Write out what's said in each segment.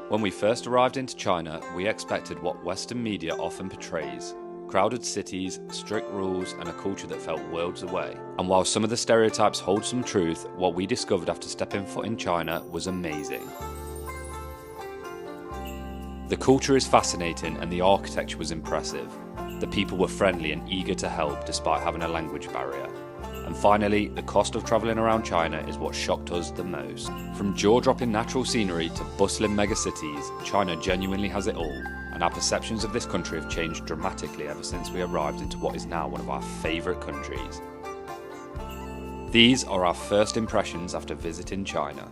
When we first arrived into China, we expected what Western media often portrays: crowded cities, strict rules, and a culture that felt worlds away. And while some of the stereotypes hold some truth, what we discovered after stepping foot in China was amazing. The culture is fascinating and the architecture was impressive. The people were friendly and eager to help despite having a language barrier. And finally, the cost of travelling around China is what shocked us the most. From jaw-dropping natural scenery to bustling megacities, China genuinely has it all, and our perceptions of this country have changed dramatically ever since we arrived into what is now one of our favourite countries. These are our first impressions after visiting China.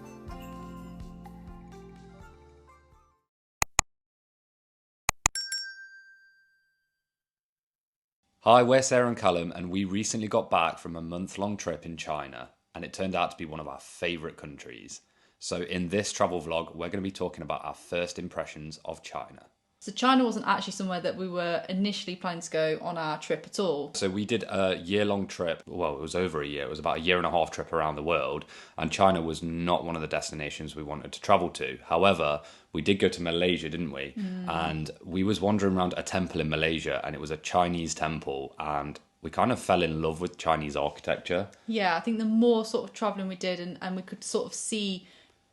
Hi, we're Sarah and Callum, and we recently got back from a month-long trip in China, and it turned out to be one of our favourite countries. So in this travel vlog, we're going to be talking about our first impressions of China. So China wasn't actually somewhere that we were initially planning to go on our trip at all. So we did a year-long trip. Well, it was over a year. It was about a year-and-a-half trip around the world, and China was not one of the destinations we wanted to travel to. However, we did go to Malaysia, didn't we? And we was wandering around a temple in Malaysia, and it was a Chinese temple, and we kind of fell in love with Chinese architecture. Yeah, I think the more sort of travelling we did and we could sort of see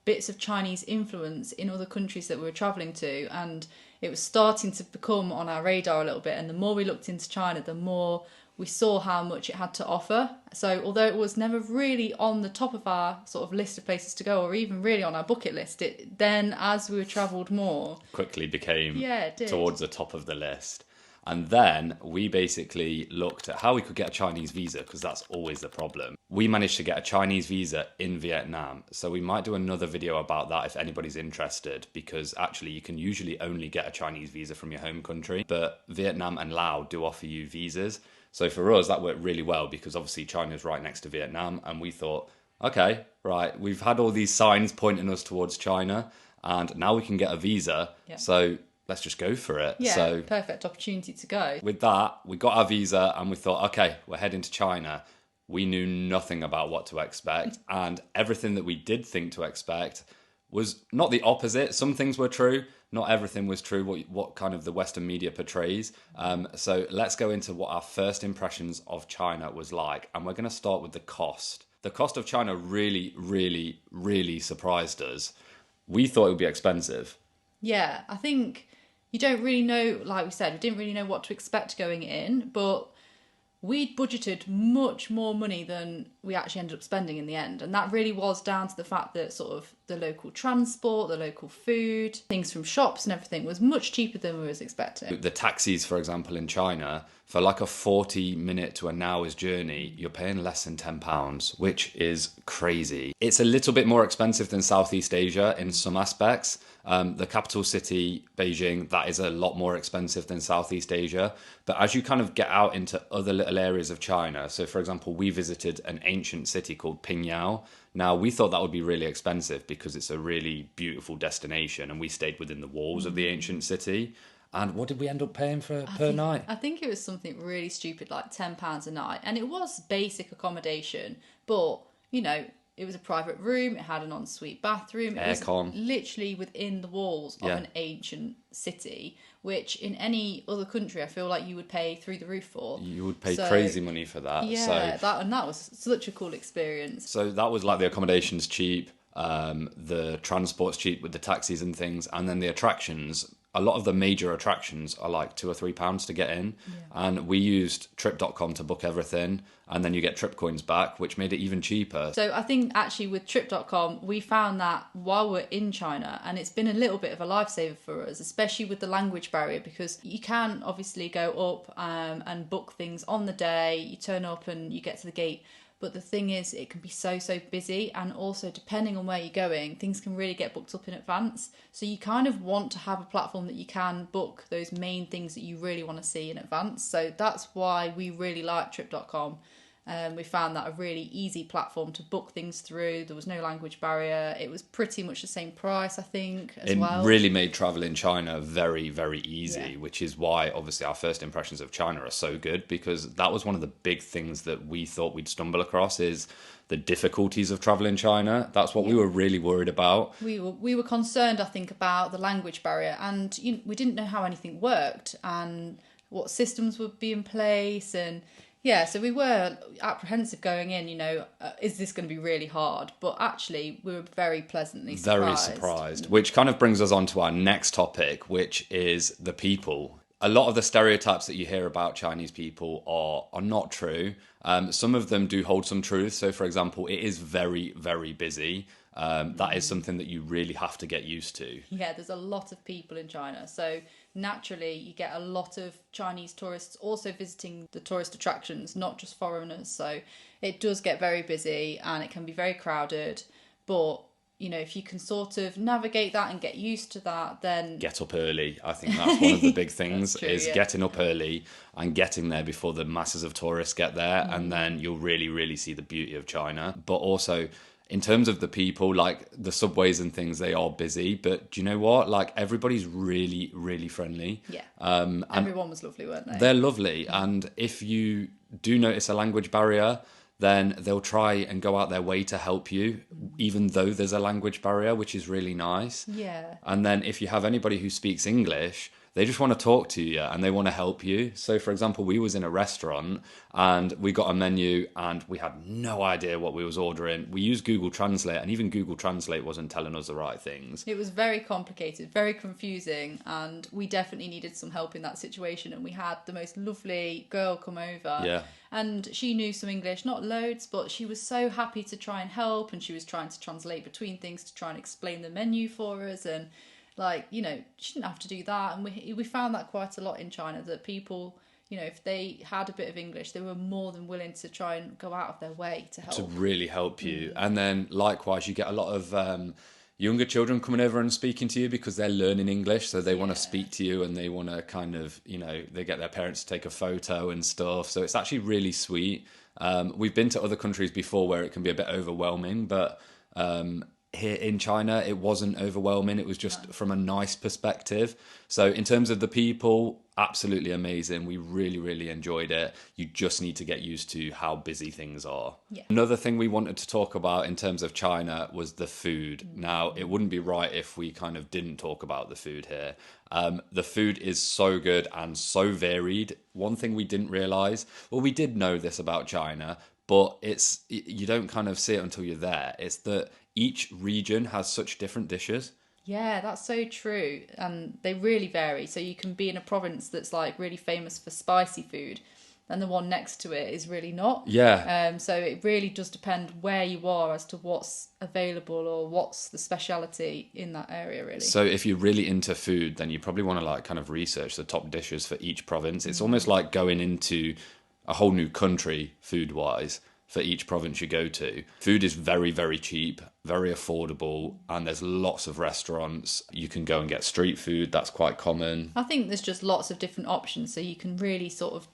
bits of Chinese influence in other countries that we were travelling to, and it was starting to become on our radar a little bit, and the more we looked into China, the more we saw how much it had to offer. So although it was never really on the top of our sort of list of places to go, or even really on our bucket list, it then, as we travelled more, quickly became it did. towards the top of the list. And then we basically looked at how we could get a Chinese visa, because that's always the problem. We managed to get a Chinese visa in Vietnam. So we might do another video about that if anybody's interested, because actually you can usually only get a Chinese visa from your home country, but Vietnam and Laos do offer you visas. So for us, that worked really well, because obviously China's right next to Vietnam, and we thought, okay, right, we've had all these signs pointing us towards China, and now we can get a visa. Yeah. So let's just go for it. Yeah, So perfect opportunity to go. with that, we got our visa and we thought, okay, we're heading to China. We knew nothing about what to expect, and everything that we did think to expect was not the opposite. Some things were true, not everything was true, what kind of the Western media portrays. So let's go into what our first impressions of China was like, and we're going to start with the cost. The cost of China really, really, really surprised us. We thought it would be expensive. Yeah, I think you don't really know, like we said, we didn't really know what to expect going in, but we'd budgeted much more money than we actually ended up spending in the end. And that really was down to the fact that sort of the local transport, the local food, things from shops and everything was much cheaper than we was expecting. The taxis, for example, in China, for like a 40-minute to an hour's journey, you're paying less than £10, which is crazy. It's a little bit more expensive than Southeast Asia in some aspects. The capital city, Beijing, that is a lot more expensive than Southeast Asia. But as you kind of get out into other little areas of China, so for example, we visited an ancient city called Pingyao. Now, we thought that would be really expensive because it's a really beautiful destination, and we stayed within the walls of the ancient city. And what did we end up paying for per night? I think it was something really stupid, like £10 a night. And it was basic accommodation, but, you know, it was a private room, it had an ensuite bathroom. It Aircon. was literally within the walls of an ancient city, which in any other country I feel like you would pay through the roof for. You would pay crazy money for that. Yeah, that was such a cool experience. So that was like the accommodation's cheap, the transport's cheap with the taxis and things, and then the attractions. A lot of the major attractions are like £2 or £3 to get in, and we used trip.com to book everything, and then you get trip coins back, which made it even cheaper. So I think actually with trip.com, we found that while we're in China, and it's been a little bit of a lifesaver for us, especially with the language barrier, because you can obviously go up and book things on the day, you turn up and you get to the gate. But the thing is, it can be so busy, and also depending on where you're going, things can really get booked up in advance. So you kind of want to have a platform that you can book those main things that you really want to see in advance. So that's why we really like trip.com. We found that a really easy platform to book things through. There was no language barrier. It was pretty much the same price, I think, as It well. really made travel in China very, very easy, Yeah. which is why obviously our first impressions of China are so good, because that was one of the big things that we thought we'd stumble across is the difficulties of travel in China. That's what we were really worried about. We were concerned, I think, about the language barrier, and we didn't know how anything worked and what systems would be in place, and yeah, so we were apprehensive going in. Is this going to be really hard? But actually, we were very pleasantly surprised. Very surprised, which kind of brings us on to our next topic, which is the people. A lot of the stereotypes that you hear about Chinese people are not true. Some of them do hold some truth. So, for example, it is very, very busy. That is something that you really have to get used to. Yeah, there's a lot of people in China. So naturally, you get a lot of Chinese tourists also visiting the tourist attractions, not just foreigners. So it does get very busy and it can be very crowded. But, if you can sort of navigate that and get used to that, then... Get up early. I think that's one of the big things true, is yeah. getting up early and getting there before the masses of tourists get there. And then you'll really, really see the beauty of China. But also... in terms of the people, like the subways and things, they are busy. But do you know what? Like everybody's really, really friendly. Yeah. Everyone was lovely, weren't they? They're lovely. And if you do notice a language barrier, then they'll try and go out their way to help you, even though there's a language barrier, which is really nice. Yeah. And then if you have anybody who speaks English, they just want to talk to you and they want to help you. So, for example, we was in a restaurant and we got a menu and we had no idea what we was ordering. We used Google Translate and even Google Translate wasn't telling us the right things. It was very complicated, very confusing, and we definitely needed some help in that situation. And we had the most lovely girl come over. Yeah. And she knew some English, not loads, but she was so happy to try and help, and she was trying to translate between things to try and explain the menu for us. And she didn't have to do that. And we found that quite a lot in China, that people, if they had a bit of English, they were more than willing to try and go out of their way to help. To really help you. And then likewise, you get a lot of younger children coming over and speaking to you because they're learning English. So they want to speak to you and they want to kind of, they get their parents to take a photo and stuff. So it's actually really sweet. We've been to other countries before where it can be a bit overwhelming, but here in China, it wasn't overwhelming. It was just from a nice perspective. So in terms of the people, absolutely amazing. We really, really enjoyed it. You just need to get used to how busy things are. Yeah. Another thing we wanted to talk about in terms of China was the food. Now, it wouldn't be right if we kind of didn't talk about the food here. The food is so good and so varied. One thing we didn't realize, well, we did know this about China, but you don't kind of see it until you're there. It's that each region has such different dishes. Yeah, that's so true. And they really vary. So you can be in a province that's like really famous for spicy food, and the one next to it is really not. Yeah. So it really does depend where you are as to what's available or what's the speciality in that area, really. So if you're really into food, then you probably want to like kind of research the top dishes for each province. It's almost like going into a whole new country food-wise for each province you go to. Food is very, very cheap, very affordable, and there's lots of restaurants. You can go and get street food, that's quite common. I think there's just lots of different options, so you can really sort of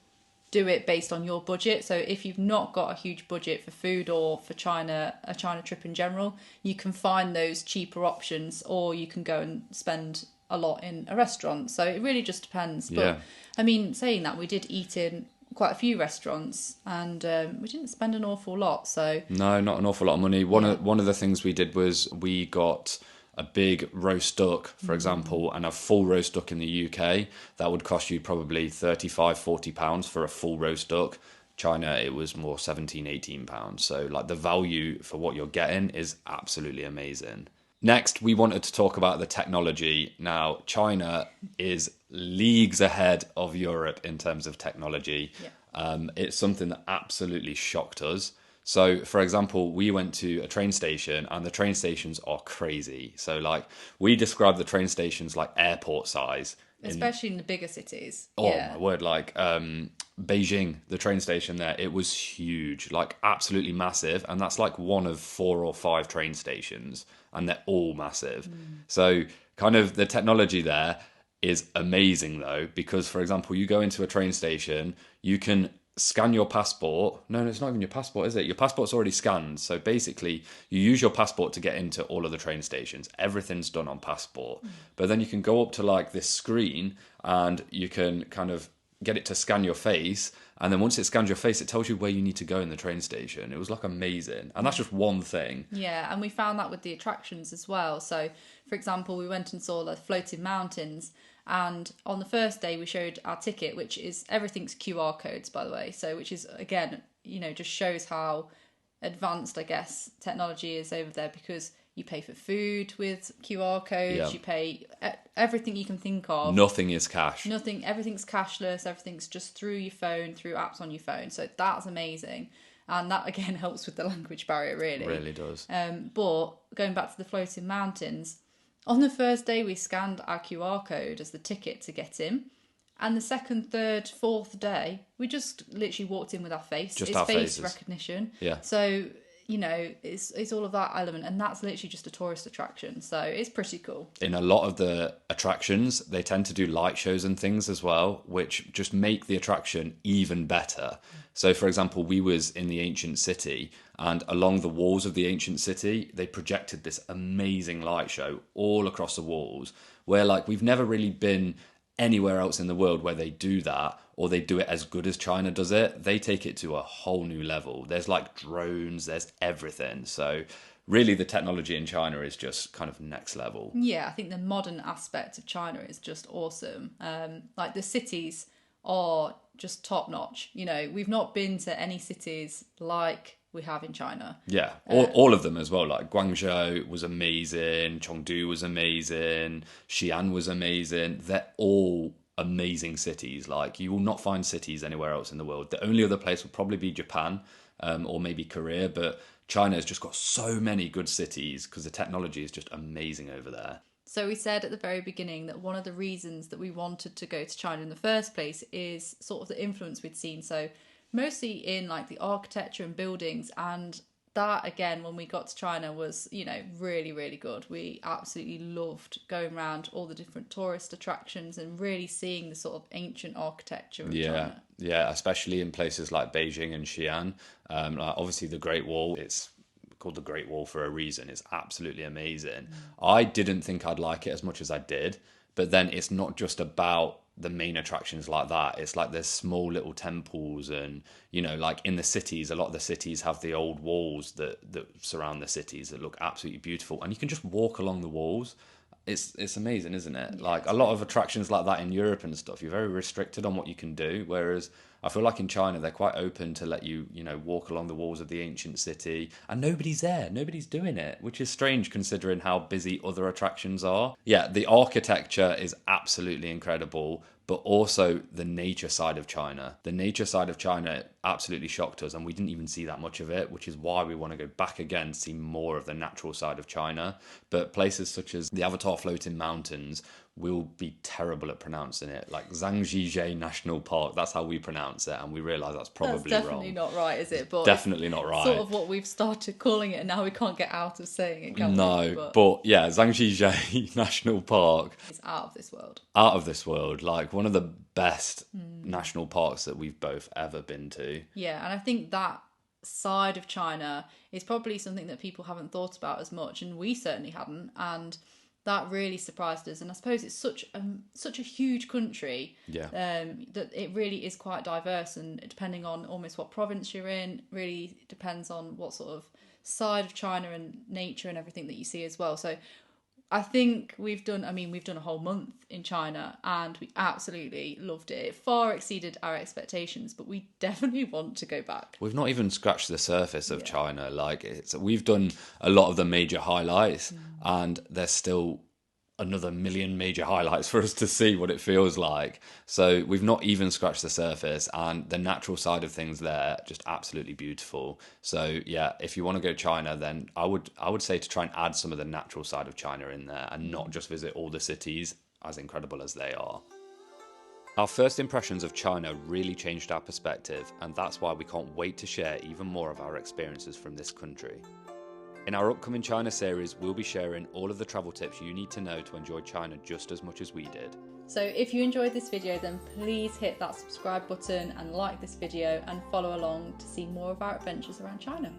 do it based on your budget. So if you've not got a huge budget for food or for a China trip in general, you can find those cheaper options, or you can go and spend a lot in a restaurant. So it really just depends. But Yeah. I mean, saying that, we did eat in quite a few restaurants, and we didn't spend an awful lot. So no, not an awful lot of money. One of the things we did was we got a big roast duck, for example, and a full roast duck in the UK. That would cost you probably £35-40 for a full roast duck. China, it was more £17-18. So like the value for what you're getting is absolutely amazing. Next, we wanted to talk about the technology. Now, China is leagues ahead of Europe in terms of technology. Yeah. It's something that absolutely shocked us. So, for example, we went to a train station and the train stations are crazy. So, like, we describe the train stations like airport size. especially in the bigger cities. Oh, Yeah. my word, like Beijing, the train station there, it was huge, like absolutely massive. And that's like one of 4 or 5 train stations, and they're all massive. So kind of the technology there is amazing though, because for example, you go into a train station, you can scan your passport. No, it's not even your passport, is it? Your passport's already scanned. So basically, you use your passport to get into all of the train stations. Everything's done on passport. But then you can go up to like this screen and you can kind of get it to scan your face. And then once it scans your face, it tells you where you need to go in the train station. It was like amazing. And that's just one thing. Yeah, and we found that with the attractions as well. So, for example, we went and saw the floating mountains. And on the first day, we showed our ticket, which is everything's QR codes, by the way. So, which is, again, just shows how advanced, I guess, technology is over there, because you pay for food with QR codes, you pay everything you can think of. Nothing is cash. Nothing, everything's cashless, everything's just through your phone, through apps on your phone. So that's amazing. And that, again, helps with the language barrier, really. It really does. But going back to the floating mountains, on the first day, we scanned our QR code as the ticket to get in. And the second, third, fourth day, we just literally walked in with our face. Just it's our face faces. recognition. Yeah. So, it's all of that element. And that's literally just a tourist attraction. So it's pretty cool. In a lot of the attractions, they tend to do light shows and things as well, which just make the attraction even better. So, for example, we was in the ancient city, and along the walls of the ancient city, they projected this amazing light show all across the walls, where like we've never really been anywhere else in the world where they do that, or they do it as good as China does it. They take it to a whole new level. There's like drones, there's everything. So really the technology in China is just kind of next level. Yeah, I think the modern aspect of China is just awesome. Like the cities are just top notch. We've not been to any cities like we have in China. Yeah, all of them as well. Like Guangzhou was amazing, Chengdu was amazing, Xi'an was amazing. They're all amazing cities. Like you will not find cities anywhere else in the world. The only other place would probably be Japan, or maybe Korea, but China has just got so many good cities because the technology is just amazing over there. So we said at the very beginning that one of the reasons that we wanted to go to China in the first place is sort of the influence we'd seen. So mostly in like the architecture and buildings, and that again when we got to China was really, really good. We absolutely loved going around all the different tourist attractions and really seeing the sort of ancient architecture of China. Yeah, especially in places like Beijing and Xi'an. Like obviously the Great Wall, it's called the Great Wall for a reason. It's absolutely amazing. I didn't think I'd like it as much as I did, but then it's not just about the main attractions like that. It's like there's small little temples, and like in the cities, a lot of the cities have the old walls that surround the cities that look absolutely beautiful, and you can just walk along the walls. It's amazing, isn't it? Yeah, like a lot of attractions like that in Europe and stuff, you're very restricted on what you can do, whereas I feel like in China they're quite open to let you walk along the walls of the ancient city, and nobody's there, nobody's doing it, which is strange considering how busy other attractions are. Yeah, the architecture is absolutely incredible, but also the nature side of China. The nature side of China absolutely shocked us, and we didn't even see that much of it, which is why we want to go back again to see more of the natural side of China. But places such as the Avatar Floating Mountains, we'll be terrible at pronouncing it. Like Zhangjiajie National Park, that's how we pronounce it, and we realise that's probably That's definitely wrong. not right, is it? But Definitely not right. Sort of what we've started calling it, and now we can't get out of saying it, can we? No, but yeah, Zhangjiajie National Park. It's out of this world. Out of this world. Like one of the best national parks that we've both ever been to. Yeah, and I think that side of China is probably something that people haven't thought about as much, and we certainly hadn't, and that really surprised us. And I suppose it's such a huge country, that it really is quite diverse, and depending on almost what province you're in, really depends on what sort of side of China and nature and everything that you see as well. So I think we've done a whole month in China, and we absolutely loved it. It far exceeded our expectations, but we definitely want to go back. We've not even scratched the surface of China. Like we've done a lot of the major highlights, and there's still another million major highlights for us to see what it feels like. So we've not even scratched the surface, and the natural side of things there, just absolutely beautiful. So yeah, if you want to go China, then I would say to try and add some of the natural side of China in there, and not just visit all the cities, as incredible as they are. Our first impressions of China really changed our perspective, and that's why we can't wait to share even more of our experiences from this country. In our upcoming China series, we'll be sharing all of the travel tips you need to know to enjoy China just as much as we did. So if you enjoyed this video, then please hit that subscribe button and like this video and follow along to see more of our adventures around China.